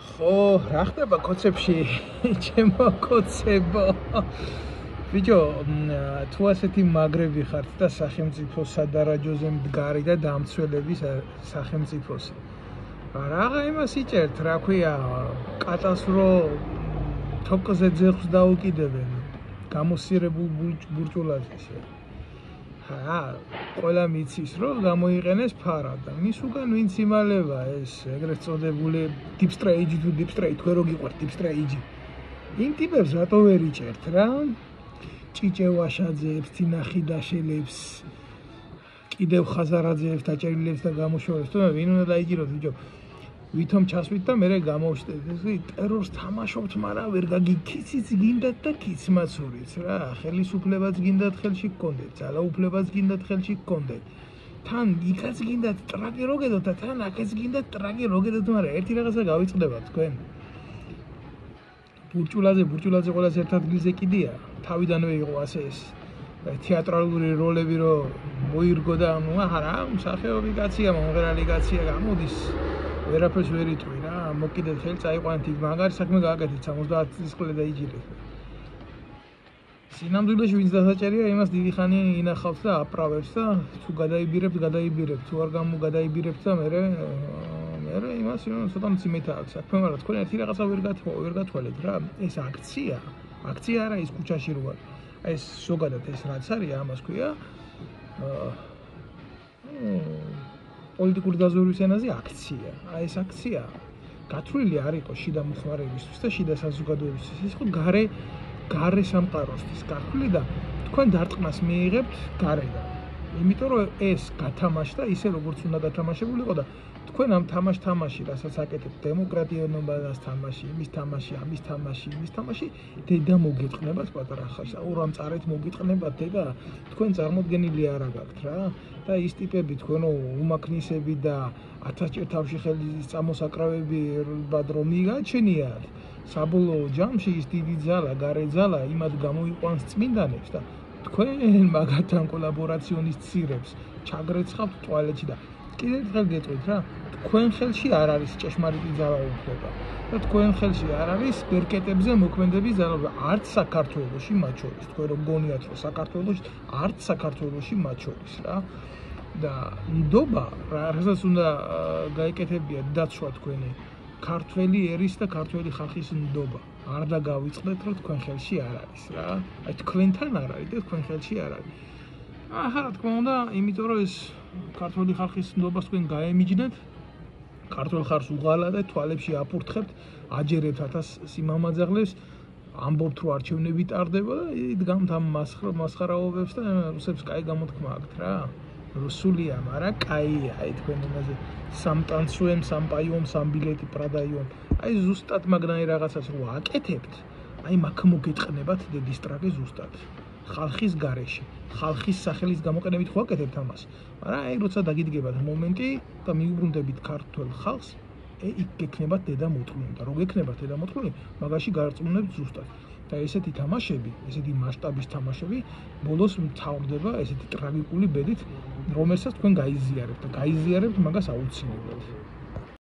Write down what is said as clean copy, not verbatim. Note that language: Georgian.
ხო, რა ხდება კოცებში? ჩემო კოცებო. ბიჭო, თუ ასეთი მაგრები ხართ და სახელმწიფო სადარაჯოზე მდგარი და დამცველების სახელმწიფოსი. რაღა იმას იჭერთ, რა ქვია, კატას რო თოკზე ძეხს დაუკიდებენ. გამოსირებულ ბურჭულაზეზე. ყველა მიცის რომ გამოიყენეს ფარად და მის უკან ვინც იმალება ეს ეგრეთ წოდებული deep straight თუ deep straight თქვენ რო გიყვართ deep straight იმ ტიპებს რატო ვერ იჭერთ რა ჭიჭევაშაძეებს თინახიდაშელებს კიდევ ხაზარაძეებს დაჭერილებს და გამოშორებს თუ ვინ უნდა დაიჭიროთ ბიჭო ვითომ ჩასვით და მე გამოვშტეთ ესე ტერორს თამაშობთ მაგრამ ვერ გაგიქიციც გინდათ და კიცმაცურიც რა ხელისუფლებაც გინდათ ხელში გქონდეთ ძალაუფლებაც გინდათ ხელში გქონდეთ თან იქაც გინდათ ტრაკი როგედოთ და თან აქაც გინდათ ტრაკი როგედოთ მაგრამ ერთი რაღაცა გავიწყდებათ თქვენ ბურჭულაძე ყოველას ერთ ადგილზე კიდია თავიდანვე იყო ასე ეს თეატრალური როლები რო მოირგო და ნუ არა მსახიობი კაცია მომღერალი კაცია გამოდის ვერაფერს ვერ იტყვი რა მოკიდეთ ხელი წაიყვანეთ იქ მაგარი საქმე გააკეთეთ 70 წლის ყლე დაიჭირეთ სინამდვილეში ვინც დასაჭერია იმას დიდი ხანი ინახავს და აპრავებს და თუ გადაიბირებთ თუ არ გადაიბირებთ და მე იმას ცოტა მძიმედ აქვს საქმე მაგრამ თქვენ ერთი რაღაცა ვერ გათვალეთ რა ეს აქცია არა ის ქუჩაში რო არის ეს ზოგადად ეს რაც არის ამას ქვია პოლიტიკური დაზვერვის ენაზე აქცია. ეს აქცია გათვლილი არ იყო შიდა მოხმარებისთვის და შიდა საზოგადოებისთვის. ეს იყო გარე სამყაროსთვის გათვლილი და თქვენ დარტყმას მიიღებთ გარედან. იმიტომ რომ ეს გათამაშდა ისე როგორც უნდა გათამაშებულიყო და თქვენ ამ თამაში, რასაც აკეთებთ დემოკრატიონობას თამაში, იმის თამაში, დედა მოგეწყნებათ პატარა ხალხს. ორ წარეთ მოგეწყნებათ დედა, თქვენ წარმოდგენილი არ გაქვთ რა. და ის ტიპები თქვენო უმაქნისები და 1000 ჭერ თავში ხელის წამოსაკრავები რომ მიგაჩნიათ. საბოლოო ჯამში ის დიდი ძალა, გარე ძალა იმად გამოიყვანს წმინდანებს და თქვენ მაგათთან კოლაბორაციონის ცირებს ჩაგრეცხავთ ტუალეტში და კიდევ ერთხელ გეტყვით რა თქვენ ხელში არ არის ჭეშმარიტი ძალაუფლება და თქვენ ხელში არ არის ბერკეტებზე მოქმედების ძალაუფლება არც საქართველოში მათ შორის თქვენ რომ გონიათ რომ საქართველოში არც საქართველოში მათ შორის რა და ნდობა რასაც უნდა გაეკეთებიათ დაცვა თქვენი ქართველი ერის და ქართველი ხალხის ნდობა არ დაგავიწყდეთ რომ თქვენ ხელში არ არის რა აი თქვენთან არ არის და თქვენ ხელში არ არის აჰა რა თქმა უნდა იმიტომ რომ ეს ქართველი ხალხის ნდობას თქვენ გაემიჯნეთ ქართულ ხარს უღალატეთ თვალებში აფურთხებთ აჯერებთ 1000 სიმამაძაღლებს ამბობთ რომ არჩევნები ტარდება და იდგამთ ამ მასხარაობებს და რუსებს კაი გამოთქმა აქვთ რა რუსულია მაგრამ კაია აი თქვენ იმაზე სამტანცუემ სამპაიომ სამბილეტი პრადაიომ აი ზუსტად მაგნაი რაღაცას რო აკეთებთ აი მაგ მოგეწყნებათ დედის ტრაკი ზუსტად ხალხის გარეშე ხალხის სახელის გამოყენებით ხო აკეთებთ ამას მაგრამ აი როცა დაგიდგებათ მომენტი და მიუბრუნდებით ქართულ ხალხს იქ გექნებათ დედა მოწყვლილი და რო გექნებათ დედა მოწყვლილი მაგაში გარწმუნებთ ზუსტად და ესეთი თამაშები ესეთი მასშტაბის თამაშები ბოლოს მთავრდება ესეთი ტრაგიკული ბედით რომელსაც თქვენ გაიზიარებთ და გაიზიარებთ მაგას აუცილებლად